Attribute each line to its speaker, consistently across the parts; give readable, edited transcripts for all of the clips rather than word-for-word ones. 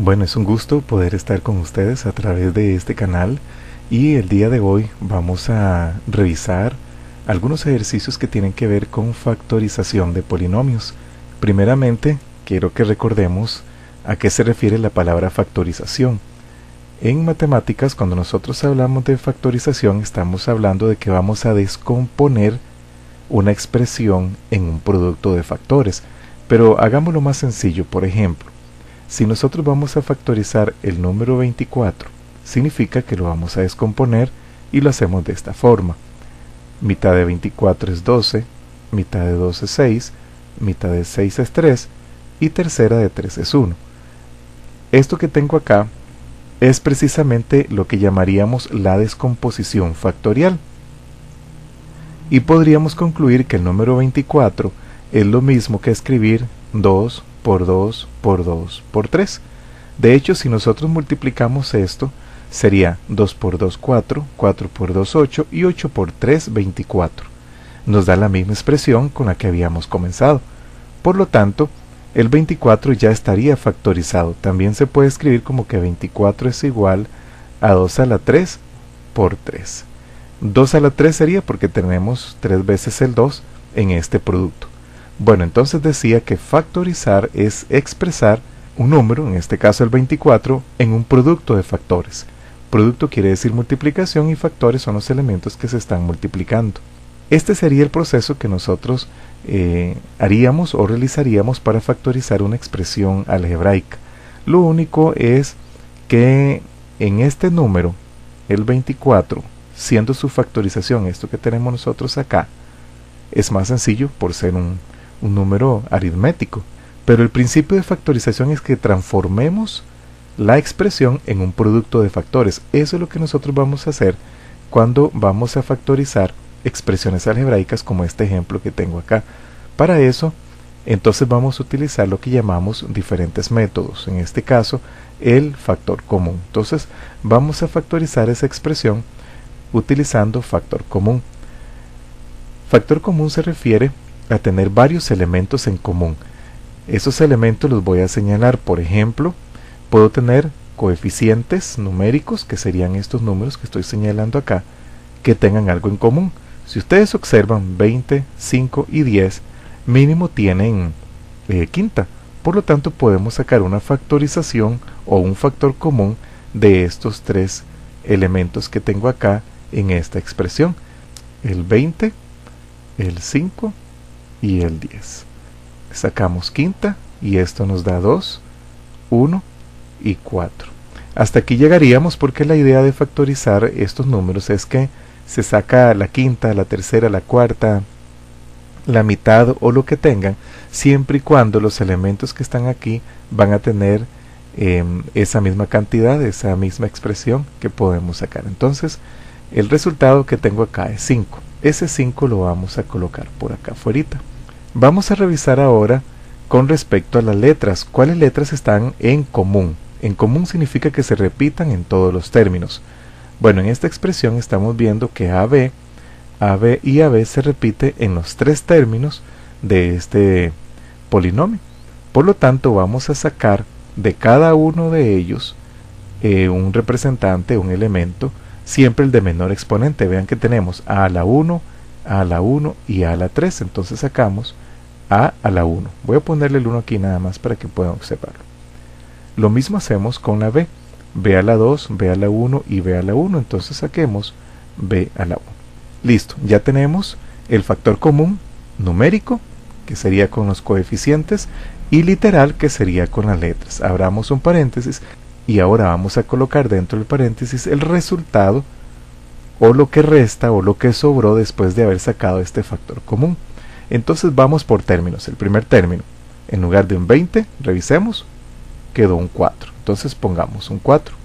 Speaker 1: Bueno, es un gusto poder estar con ustedes a través de este canal y el día de hoy vamos a revisar algunos ejercicios que tienen que ver con factorización de polinomios. Primeramente, quiero que recordemos a qué se refiere la palabra factorización. En matemáticas, cuando nosotros hablamos de factorización, estamos hablando de que vamos a descomponer una expresión en un producto de factores. Pero hagámoslo más sencillo. Por ejemplo, si nosotros vamos a factorizar el número 24, significa que lo vamos a descomponer y lo hacemos de esta forma. Mitad de 24 es 12, mitad de 2 es 6, mitad de 6 es 3 y tercera de 3 es 1. Esto que tengo acá es precisamente lo que llamaríamos la descomposición factorial. Y podríamos concluir que el número 24 es lo mismo que escribir 2 por 2 por 2 por 3. De hecho, si nosotros multiplicamos esto, sería 2 por 2 4, 4 por 2 8 y 8 por 3 24. Nos da la misma expresión con la que habíamos comenzado. Por lo tanto, el 24 ya estaría factorizado. También se puede escribir como que 24 es igual a 2 a la 3 por 3. 2 a la 3 sería porque tenemos 3 veces el 2 en este producto. Bueno, entonces decía que factorizar es expresar un número, en este caso el 24, en un producto de factores. Producto quiere decir multiplicación y factores son los elementos que se están multiplicando. Este sería el proceso que nosotros haríamos o realizaríamos para factorizar una expresión algebraica. Lo único es que en este número, el 24, siendo su factorización, esto que tenemos nosotros acá, es más sencillo por ser un número aritmético. Pero el principio de factorización es que transformemos la expresión en un producto de factores. Eso es lo que nosotros vamos a hacer cuando vamos a factorizar expresiones algebraicas como este ejemplo que tengo acá. Para eso, entonces vamos a utilizar lo que llamamos diferentes métodos. En este caso, el factor común. Entonces, vamos a factorizar esa expresión utilizando factor común. Factor común se refiere a tener varios elementos en común. Esos elementos los voy a señalar. Por ejemplo, puedo tener coeficientes numéricos, que serían estos números que estoy señalando acá, que tengan algo en común. Si ustedes observan, 20, 5 y 10 mínimo tienen quinta. Por lo tanto, podemos sacar una factorización o un factor común de estos tres elementos que tengo acá en esta expresión: el 20, el 5 y el 10. Sacamos quinta y esto nos da 2, 1 y 4. Hasta aquí llegaríamos porque la idea de factorizar estos números es que se saca la quinta, la tercera, la cuarta, la mitad o lo que tengan, siempre y cuando los elementos que están aquí van a tener esa misma cantidad, esa misma expresión que podemos sacar. Entonces, el resultado que tengo acá es 5. Ese 5 lo vamos a colocar por acá afuera. Vamos a revisar ahora con respecto a las letras. ¿Cuáles letras están en común? En común significa que se repitan en todos los términos. Bueno, en esta expresión estamos viendo que AB y AB se repite en los tres términos de este polinomio. Por lo tanto, vamos a sacar de cada uno de ellos un representante, un elemento, siempre el de menor exponente. Vean que tenemos a la 1, a la 1 y a la 3. Entonces sacamos a la 1. Voy a ponerle el 1 aquí nada más para que puedan observarlo. Lo mismo hacemos con la B. B a la 2, B a la 1 y B a la 1. Entonces saquemos B a la 1. Listo, ya tenemos el factor común numérico, que sería con los coeficientes, y literal, que sería con las letras. Abramos un paréntesis y ahora vamos a colocar dentro del paréntesis el resultado o lo que resta o lo que sobró después de haber sacado este factor común. Entonces vamos por términos. El primer término, en lugar de un 20, revisemos, quedó un 4. Entonces pongamos un 4.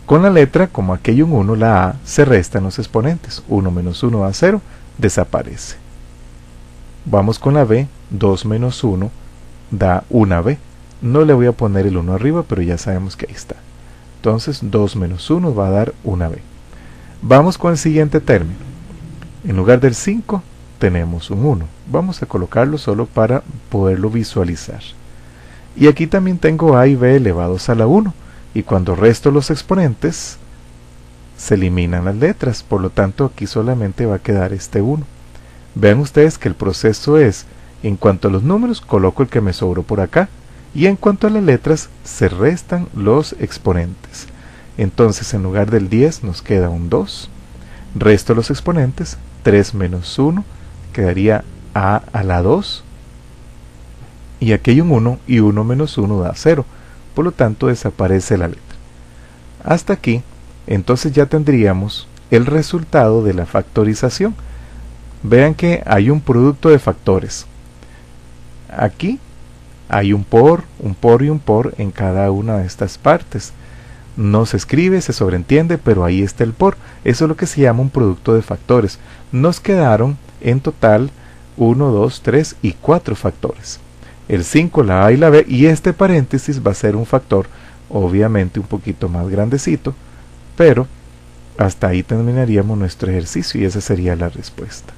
Speaker 1: Con la letra, como aquí hay un 1, la A se resta en los exponentes. 1 menos 1 da 0, desaparece. Vamos con la B, 2 menos 1 da una B. No le voy a poner el 1 arriba, pero ya sabemos que ahí está. Entonces 2 menos 1 va a dar una B. Vamos con el siguiente término. En lugar del 5 tenemos un 1. Vamos a colocarlo solo para poderlo visualizar. Y aquí también tengo a y b elevados a la 1. Y cuando resto los exponentes, se eliminan las letras. Por lo tanto, aquí solamente va a quedar este 1. Vean ustedes que el proceso es, en cuanto a los números, coloco el que me sobró por acá. Y en cuanto a las letras, se restan los exponentes. Entonces, en lugar del 10 nos queda un 2. Resto los exponentes, 3 menos 1, quedaría a la 2. Y aquí hay un 1, y 1 menos 1 da 0. Por lo tanto, desaparece la letra. Hasta aquí, entonces ya tendríamos el resultado de la factorización. Vean que hay un producto de factores. Aquí hay un por y un por en cada una de estas partes. No se escribe, se sobreentiende, pero ahí está el por. Eso es lo que se llama un producto de factores. Nos quedaron en total 1, 2, 3 y 4 factores. El 5, la a y la b, y este paréntesis va a ser un factor obviamente un poquito más grandecito, pero hasta ahí terminaríamos nuestro ejercicio y esa sería la respuesta.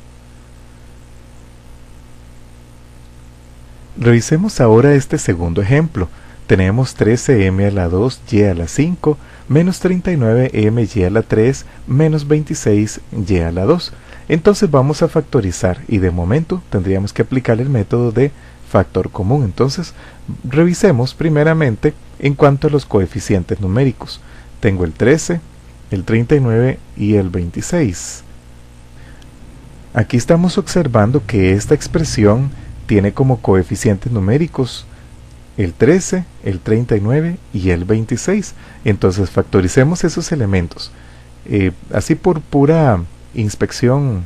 Speaker 1: Revisemos ahora este segundo ejemplo. Tenemos 13m a la 2 y a la 5 menos 39m y a la 3 menos 26y a la 2. Entonces vamos a factorizar y de momento tendríamos que aplicar el método de factor común. Entonces revisemos primeramente en cuanto a los coeficientes numéricos. Tengo el 13, el 39 y el 26. Aquí estamos observando que esta expresión tiene como coeficientes numéricos el 13, el 39 y el 26. Entonces factoricemos esos elementos. Así por pura inspección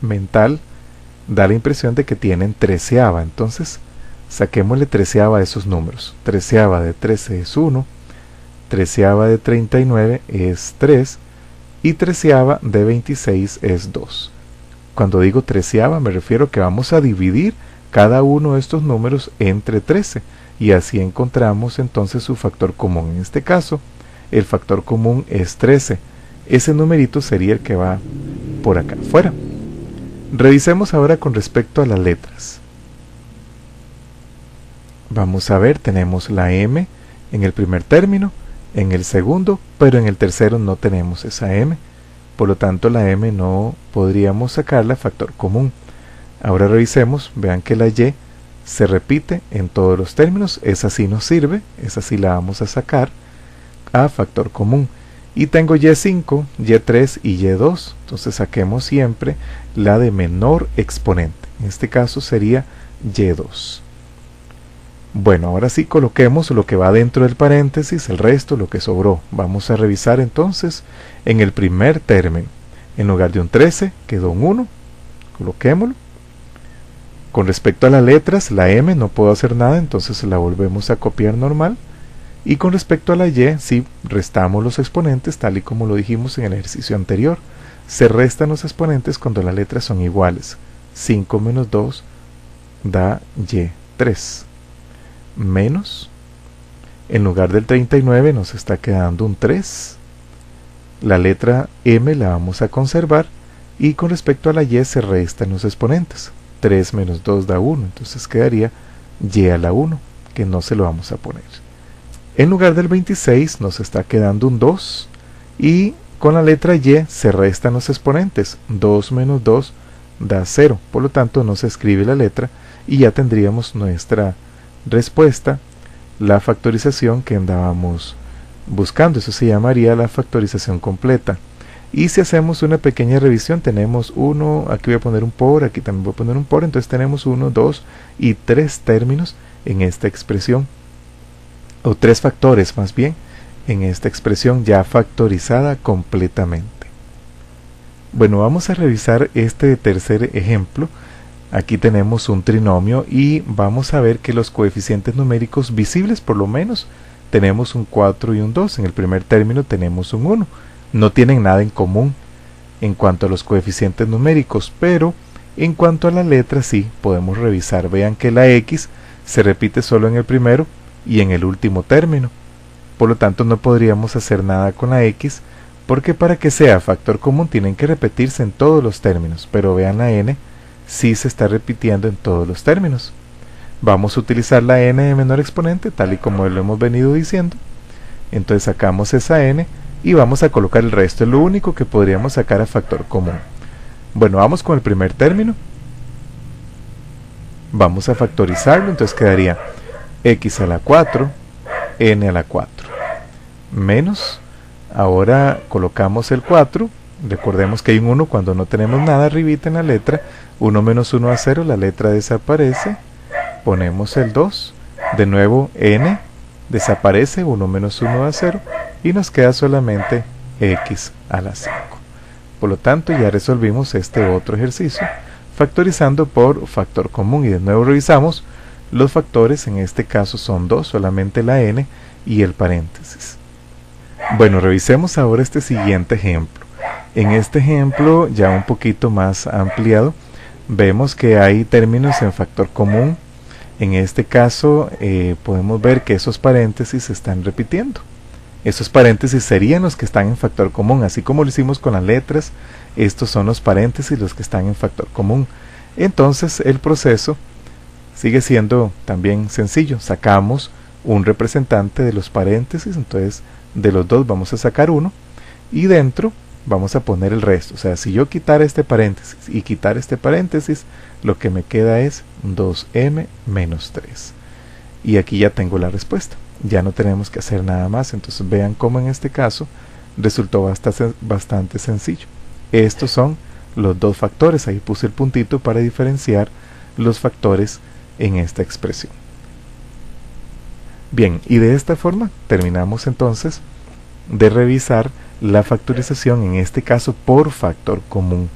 Speaker 1: mental, da la impresión de que tienen treceava. Entonces saquémosle treceava a esos números. Treceava de 13 es 1, treceava de 39 es 3 y treceava de 26 es 2. Cuando digo treceava me refiero que vamos a dividir cada uno de estos números entre 13 y así encontramos entonces su factor común. En este caso el factor común es 13. Ese numerito sería el que va por acá afuera. Revisemos ahora con respecto a las letras. Vamos a ver, tenemos la M en el primer término, en el segundo, pero en el tercero no tenemos esa M. Por lo tanto, la M no podríamos sacarla factor común. Ahora revisemos, vean que la Y se repite en todos los términos. Esa sí nos sirve, esa sí la vamos a sacar a factor común. Y tengo Y5, Y3 y Y2. Entonces saquemos siempre la de menor exponente. En este caso sería Y2. Bueno, ahora sí coloquemos lo que va dentro del paréntesis, el resto, lo que sobró. Vamos a revisar entonces en el primer término. En lugar de un 13 quedó un 1. Coloquémoslo. Con respecto a las letras, la M no puedo hacer nada, entonces la volvemos a copiar normal. Y con respecto a la Y, sí, restamos los exponentes tal y como lo dijimos en el ejercicio anterior. Se restan los exponentes cuando las letras son iguales. 5 menos 2 da Y3. Menos, en lugar del 39 nos está quedando un 3. La letra M la vamos a conservar y con respecto a la Y se restan los exponentes. 3 menos 2 da 1, entonces quedaría Y a la 1, que no se lo vamos a poner. En lugar del 26 nos está quedando un 2 y con la letra Y se restan los exponentes. 2 menos 2 da 0, por lo tanto no se escribe la letra y ya tendríamos nuestra respuesta, la factorización que andábamos buscando. Eso se llamaría la factorización completa. Y si hacemos una pequeña revisión, tenemos 1, aquí voy a poner un por, aquí también voy a poner un por, entonces tenemos 1, 2 y 3 términos en esta expresión, o 3 factores más bien, en esta expresión ya factorizada completamente. Bueno, vamos a revisar este tercer ejemplo. Aquí tenemos un trinomio y vamos a ver que los coeficientes numéricos visibles, por lo menos, tenemos un 4 y un 2. En el primer término tenemos un 1. No tienen nada en común en cuanto a los coeficientes numéricos, pero en cuanto a la letra sí podemos revisar. Vean que la X se repite solo en el primero y en el último término. Por lo tanto, no podríamos hacer nada con la X, porque para que sea factor común tienen que repetirse en todos los términos. Pero vean la N, sí se está repitiendo en todos los términos. Vamos a utilizar la n de menor exponente, tal y como lo hemos venido diciendo. Entonces sacamos esa n y vamos a colocar el resto. Es lo único que podríamos sacar a factor común. Bueno, vamos con el primer término. Vamos a factorizarlo, entonces quedaría x a la 4, n a la 4, menos, ahora colocamos el 4, recordemos que hay un 1 cuando no tenemos nada arribita en la letra, 1 menos 1 a 0, la letra desaparece, ponemos el 2, de nuevo n desaparece, 1 menos 1 a 0, y nos queda solamente x a la 5. Por lo tanto, ya resolvimos este otro ejercicio, factorizando por factor común, y de nuevo revisamos. Los factores en este caso son 2, solamente la n y el paréntesis. Bueno, revisemos ahora este siguiente ejemplo. En este ejemplo, ya un poquito más ampliado, vemos que hay términos en factor común. En este caso, podemos ver que esos paréntesis se están repitiendo. Esos paréntesis serían los que están en factor común, así como lo hicimos con las letras. Estos son los paréntesis los que están en factor común. Entonces, el proceso sigue siendo también sencillo. Sacamos un representante de los paréntesis, entonces de los dos vamos a sacar uno y dentro vamos a poner el resto. O sea, si yo quitar este paréntesis y quitar este paréntesis, lo que me queda es 2m menos 3. Y aquí ya tengo la respuesta. Ya no tenemos que hacer nada más. Entonces vean cómo en este caso resultó bastante sencillo. Estos son los dos factores. Ahí puse el puntito para diferenciar los factores en esta expresión. Bien, y de esta forma terminamos entonces de revisar la factorización, en este caso por factor común.